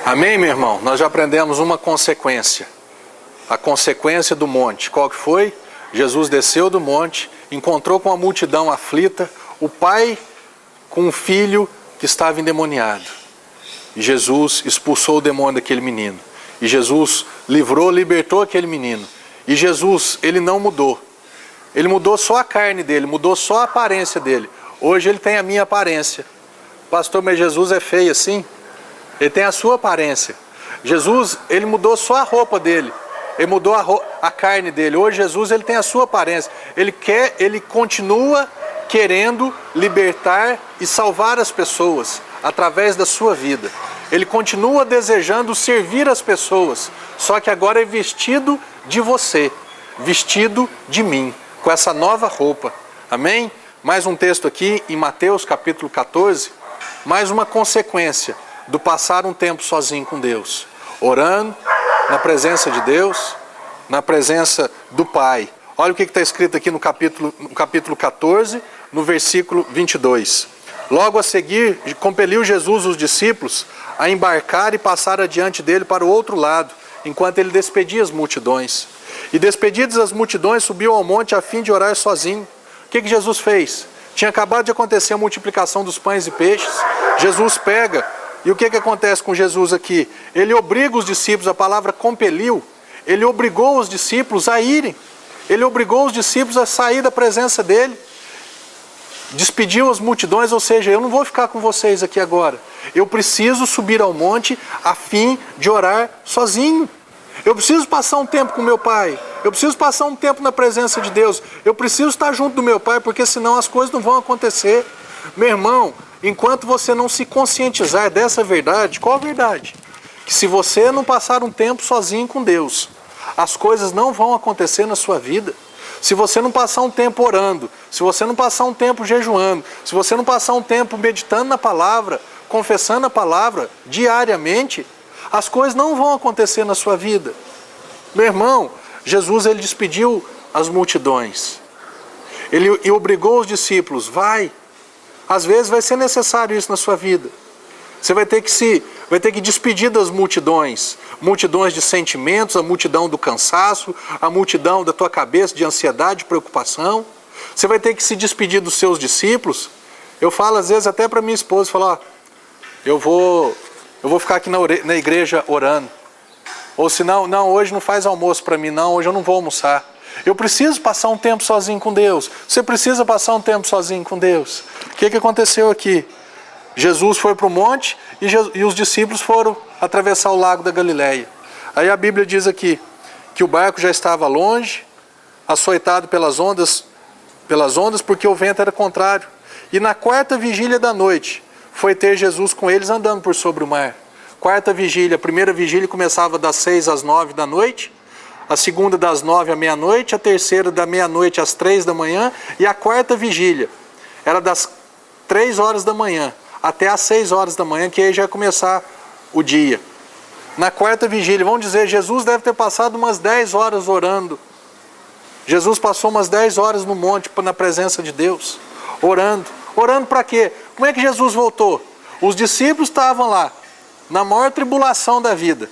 Amém, meu irmão? Nós já aprendemos uma consequência. A consequência do monte. Qual que foi? Jesus desceu do monte, encontrou com a multidão aflita, o pai com um filho que estava endemoniado. E Jesus expulsou o demônio daquele menino. E Jesus libertou aquele menino. E Jesus, ele não mudou. Ele mudou só a carne dele, mudou só a aparência dele. Hoje ele tem a minha aparência. Pastor, mas Jesus é feio assim? Ele tem a sua aparência. Jesus, ele mudou só a roupa dele. Ele mudou a carne dele. Hoje Jesus, ele tem a sua aparência. Ele continua querendo libertar e salvar as pessoas através da sua vida. Ele continua desejando servir as pessoas. Só que agora é vestido de você, vestido de mim, com essa nova roupa. Amém? Mais um texto aqui em Mateus capítulo 14. Mais uma consequência do passar um tempo sozinho com Deus, orando, na presença de Deus, na presença do Pai. Olha o que está escrito aqui no capítulo 14, no versículo 22. Logo a seguir, compeliu Jesus os discípulos a embarcar e passar adiante dele para o outro lado, enquanto ele despedia as multidões. E despedidas as multidões, subiu ao monte a fim de orar sozinho. O que Jesus fez? Tinha acabado de acontecer a multiplicação dos pães e peixes. Jesus pega. E o que acontece com Jesus aqui? Ele obriga os discípulos, a palavra compeliu, ele obrigou os discípulos a irem. Ele obrigou os discípulos a sair da presença dele. Despediu as multidões, ou seja, eu não vou ficar com vocês aqui agora. Eu preciso subir ao monte a fim de orar sozinho. Eu preciso passar um tempo com meu Pai. Eu preciso passar um tempo na presença de Deus. Eu preciso estar junto do meu Pai, porque senão as coisas não vão acontecer. Meu irmão, enquanto você não se conscientizar dessa verdade, qual a verdade? Que se você não passar um tempo sozinho com Deus, as coisas não vão acontecer na sua vida. Se você não passar um tempo orando, se você não passar um tempo jejuando, se você não passar um tempo meditando na palavra, confessando a palavra diariamente, as coisas não vão acontecer na sua vida. Meu irmão, Jesus, ele despediu as multidões. Ele obrigou os discípulos, vai. Às vezes vai ser necessário isso na sua vida. Você vai ter que despedir das multidões. Multidões de sentimentos, a multidão do cansaço, a multidão da tua cabeça de ansiedade, preocupação. Você vai ter que se despedir dos seus discípulos. Eu falo às vezes até para minha esposa, falo, ó, eu vou ficar aqui na igreja orando. Ou se não, hoje não faz almoço para mim, não, hoje eu não vou almoçar. Eu preciso passar um tempo sozinho com Deus. Você precisa passar um tempo sozinho com Deus. O que aconteceu aqui? Jesus foi para o monte e os discípulos foram atravessar o lago da Galileia. Aí a Bíblia diz aqui que o barco já estava longe, açoitado pelas ondas, porque o vento era contrário. E na quarta vigília da noite, foi ter Jesus com eles andando por sobre o mar. Quarta vigília, a primeira vigília começava das 6 às 9 da noite, a segunda das 9 à meia-noite, a terceira da meia-noite às 3 da manhã, e a quarta vigília era das 3 horas da manhã até às 6 horas da manhã, que aí já ia começar o dia. Na quarta vigília, vamos dizer, Jesus deve ter passado umas 10 horas orando. Jesus passou umas 10 horas no monte, na presença de Deus, orando. Orando para quê? Como é que Jesus voltou? Os discípulos estavam lá, na maior tribulação da vida,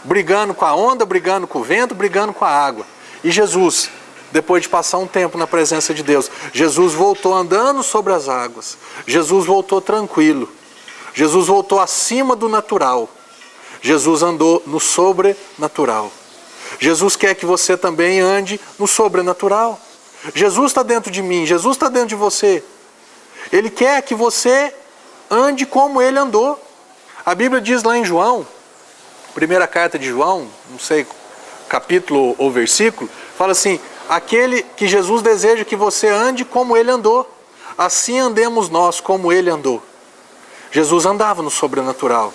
brigando com a onda, brigando com o vento, brigando com a água. E Jesus, depois de passar um tempo na presença de Deus, Jesus voltou andando sobre as águas. Jesus voltou tranquilo. Jesus voltou acima do natural. Jesus andou no sobrenatural. Jesus quer que você também ande no sobrenatural. Jesus está dentro de mim, Jesus está dentro de você. Ele quer que você ande como ele andou. A Bíblia diz lá em João, primeira carta de João, não sei capítulo ou versículo, fala assim, aquele que Jesus deseja que você ande como ele andou, assim andemos nós como ele andou. Jesus andava no sobrenatural.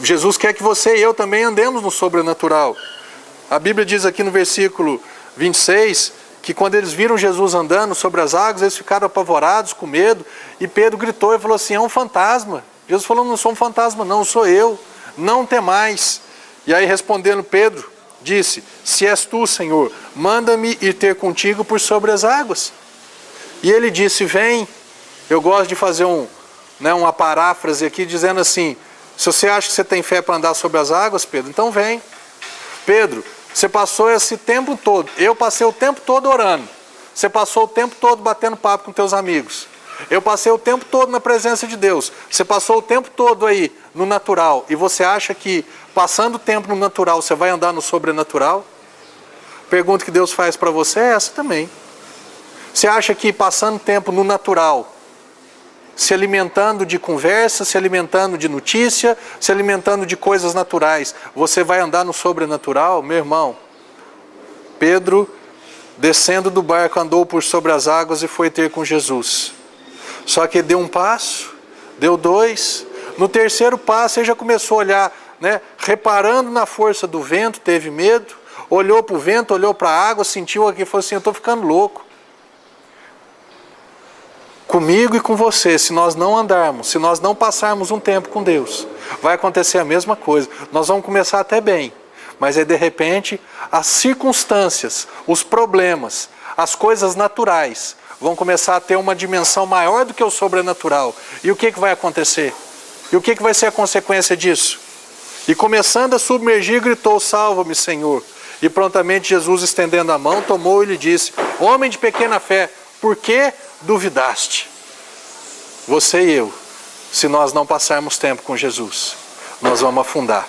Jesus quer que você e eu também andemos no sobrenatural. A Bíblia diz aqui no versículo 26, que quando eles viram Jesus andando sobre as águas, eles ficaram apavorados, com medo, e Pedro gritou e falou assim, é um fantasma. Jesus falou, não sou um fantasma não, sou eu. não temais. E aí respondendo Pedro, disse, se és tu, Senhor, manda-me ir ter contigo por sobre as águas. E ele disse, vem. Eu gosto de fazer uma paráfrase aqui, dizendo assim, se você acha que você tem fé para andar sobre as águas, Pedro, então vem. Pedro, você passou esse tempo todo, eu passei o tempo todo orando. Você passou o tempo todo batendo papo com teus amigos. Eu passei o tempo todo na presença de Deus. Você passou o tempo todo aí no natural. E você acha que passando o tempo no natural, você vai andar no sobrenatural? Pergunta que Deus faz para você é essa também. Você acha que passando tempo no natural, se alimentando de conversa, se alimentando de notícia, se alimentando de coisas naturais, você vai andar no sobrenatural? Meu irmão, Pedro, descendo do barco, andou por sobre as águas e foi ter com Jesus. Só que deu um passo, deu dois, no terceiro passo ele já começou a olhar, reparando na força do vento, teve medo, olhou para o vento, olhou para a água, sentiu aqui e falou assim, eu estou ficando louco. Comigo e com você, se nós não andarmos, se nós não passarmos um tempo com Deus, vai acontecer a mesma coisa. Nós vamos começar até bem, mas aí de repente as circunstâncias, os problemas, as coisas naturais vão começar a ter uma dimensão maior do que o sobrenatural. E o que vai acontecer? E o que vai ser a consequência disso? E começando a submergir, gritou, salva-me, Senhor. E prontamente Jesus, estendendo a mão, tomou e lhe disse, homem de pequena fé, por que duvidaste? Você e eu, se nós não passarmos tempo com Jesus, nós vamos afundar.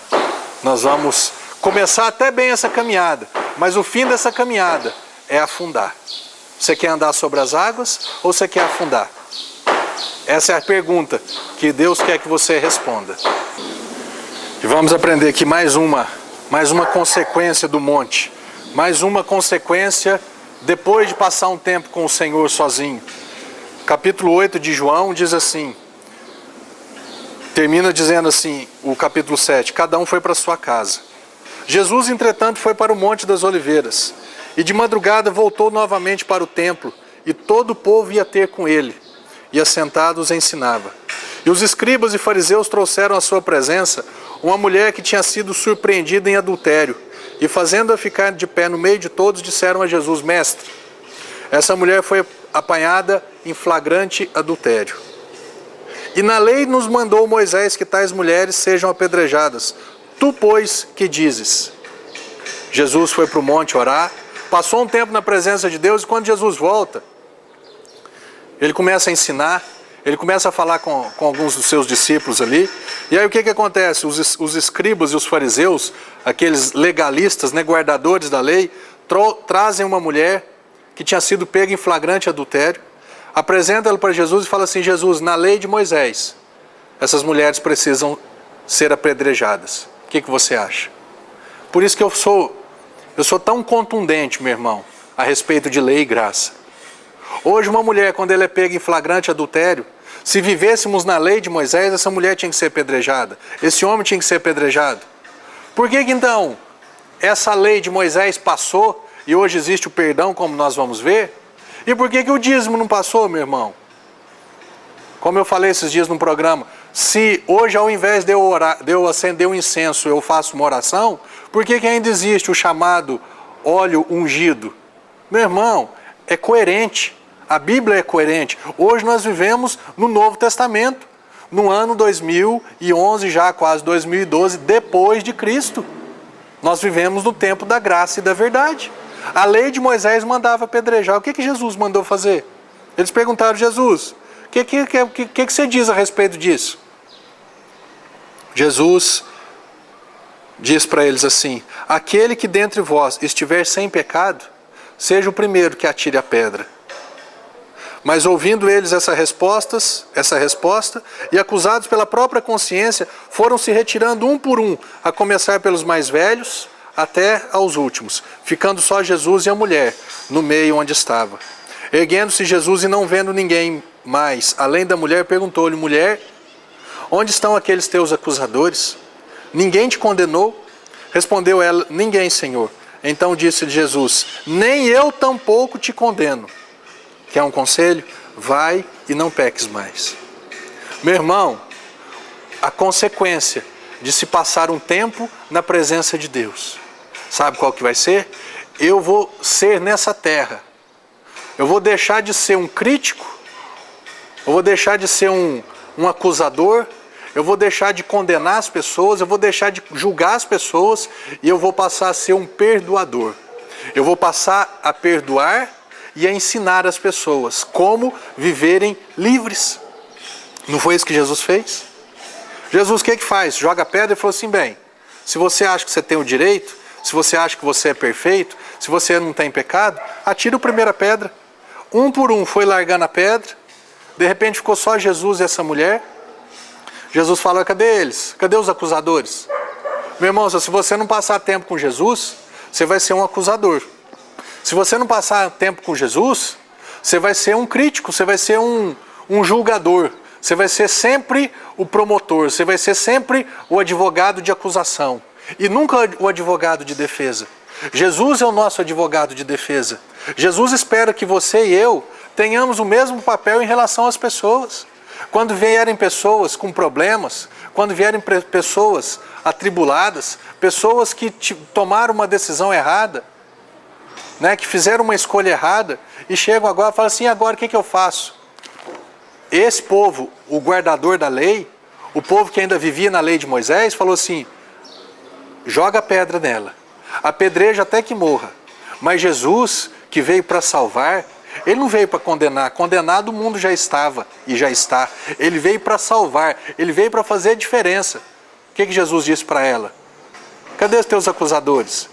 Nós vamos começar até bem essa caminhada, mas o fim dessa caminhada é afundar. Você quer andar sobre as águas ou você quer afundar? Essa é a pergunta que Deus quer que você responda. E vamos aprender aqui mais uma consequência do monte. Mais uma consequência depois de passar um tempo com o Senhor sozinho. Capítulo 8 de João diz assim, termina dizendo assim, o capítulo 7, cada um foi para sua casa. Jesus, entretanto, foi para o Monte das Oliveiras, e de madrugada voltou novamente para o templo, e todo o povo ia ter com ele, e assentado os ensinava. E os escribas e fariseus trouxeram à sua presença uma mulher que tinha sido surpreendida em adultério, e fazendo-a ficar de pé no meio de todos, disseram a Jesus, mestre, essa mulher foi apanhada em flagrante adultério. E na lei nos mandou Moisés que tais mulheres sejam apedrejadas. Tu, pois, que dizes? Jesus foi para o monte orar, passou um tempo na presença de Deus, e quando Jesus volta, ele começa a ensinar, ele começa a falar com alguns dos seus discípulos ali, e aí o que acontece? Os escribas e os fariseus, aqueles legalistas, guardadores da lei, trazem uma mulher que tinha sido pega em flagrante adultério, apresenta ela para Jesus e fala assim, Jesus, na lei de Moisés, essas mulheres precisam ser apedrejadas. O que você acha? Por isso que eu sou tão contundente, meu irmão, a respeito de lei e graça. Hoje uma mulher, quando ela é pega em flagrante adultério, se vivêssemos na lei de Moisés, essa mulher tinha que ser apedrejada, esse homem tinha que ser apedrejado. Por que então essa lei de Moisés passou e hoje existe o perdão, como nós vamos ver? E por que o dízimo não passou, meu irmão? Como eu falei esses dias no programa, se hoje ao invés de eu acender um incenso, eu faço uma oração, por que ainda existe o chamado óleo ungido? Meu irmão, é coerente. A Bíblia é coerente. Hoje nós vivemos no Novo Testamento, no ano 2011, já quase 2012, depois de Cristo. Nós vivemos no tempo da graça e da verdade. A lei de Moisés mandava apedrejar. O que Jesus mandou fazer? Eles perguntaram, Jesus, o que você diz a respeito disso? Jesus diz para eles assim, aquele que dentre vós estiver sem pecado, seja o primeiro que atire a pedra. Mas ouvindo eles essa resposta, e acusados pela própria consciência, foram se retirando um por um, a começar pelos mais velhos, até aos últimos, ficando só Jesus e a mulher, no meio onde estava. Erguendo-se Jesus e não vendo ninguém mais, além da mulher, perguntou-lhe, mulher, onde estão aqueles teus acusadores? Ninguém te condenou? Respondeu ela, ninguém, Senhor. Então disse Jesus, nem eu tampouco te condeno. Quer um conselho? Vai e não peques mais. Meu irmão, a consequência de se passar um tempo na presença de Deus. Sabe qual que vai ser? Eu vou ser nessa terra. Eu vou deixar de ser um crítico, eu vou deixar de ser um acusador, eu vou deixar de condenar as pessoas, eu vou deixar de julgar as pessoas e eu vou passar a ser um perdoador. Eu vou passar a perdoar e a ensinar as pessoas como viverem livres. Não foi isso que Jesus fez? Jesus o que faz? Joga a pedra e falou assim, bem, se você acha que você tem o direito, se você acha que você é perfeito, se você não tem pecado, atira a primeira pedra. Um por um foi largando a pedra, de repente ficou só Jesus e essa mulher. Jesus falou, cadê eles? Cadê os acusadores? Meu irmão, se você não passar tempo com Jesus, você vai ser um acusador. Se você não passar tempo com Jesus, você vai ser um crítico, você vai ser um julgador. Você vai ser sempre o promotor, você vai ser sempre o advogado de acusação e nunca o advogado de defesa. Jesus é o nosso advogado de defesa. Jesus espera que você e eu tenhamos o mesmo papel em relação às pessoas. Quando vierem pessoas com problemas, quando vierem pessoas atribuladas, pessoas que tomaram uma decisão errada, né, que fizeram uma escolha errada e chegam agora e falam assim, agora o que eu faço? Esse povo, o guardador da lei, o povo que ainda vivia na lei de Moisés, falou assim, joga a pedra nela, apedreja até que morra. Mas Jesus, que veio para salvar, ele não veio para condenar, condenado o mundo já estava e já está. Ele veio para salvar, ele veio para fazer a diferença. O que Jesus disse para ela? Cadê os teus acusadores?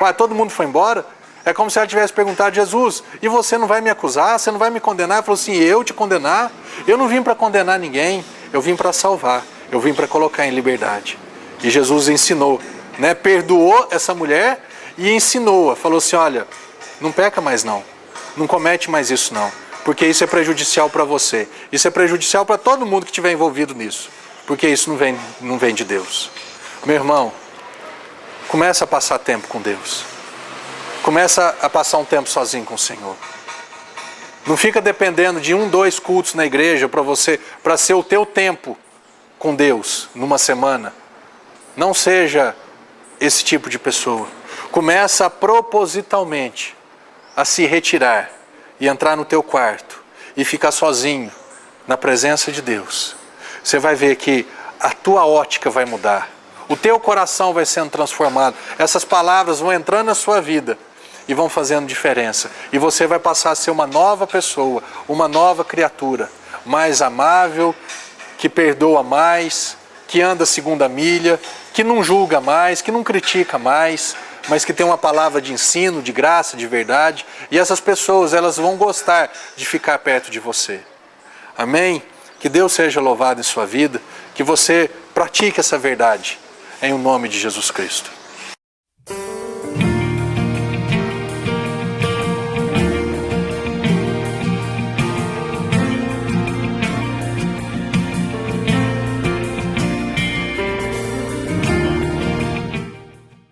Ué, todo mundo foi embora? É como se ela tivesse perguntado, Jesus, e você não vai me acusar? Você não vai me condenar? Ele falou assim, eu te condenar? Eu não vim para condenar ninguém, eu vim para salvar, eu vim para colocar em liberdade. E Jesus ensinou, né? Perdoou essa mulher e ensinou-a. Falou assim, olha, não peca mais não comete mais isso não, porque isso é prejudicial para você, isso é prejudicial para todo mundo que estiver envolvido nisso, porque isso não vem de Deus. Meu irmão, começa a passar tempo com Deus. Começa a passar um tempo sozinho com o Senhor. Não fica dependendo de 1, 2 cultos na igreja para ser o teu tempo com Deus numa semana. Não seja esse tipo de pessoa. Começa propositalmente a se retirar e entrar no teu quarto e ficar sozinho na presença de Deus. Você vai ver que a tua ótica vai mudar. O teu coração vai sendo transformado. Essas palavras vão entrando na sua vida e vão fazendo diferença. E você vai passar a ser uma nova pessoa, uma nova criatura, mais amável, que perdoa mais, que anda segundo a milha, que não julga mais, que não critica mais, mas que tem uma palavra de ensino, de graça, de verdade. E essas pessoas, elas vão gostar de ficar perto de você. Amém? Que Deus seja louvado em sua vida, que você pratique essa verdade, em o nome de Jesus Cristo.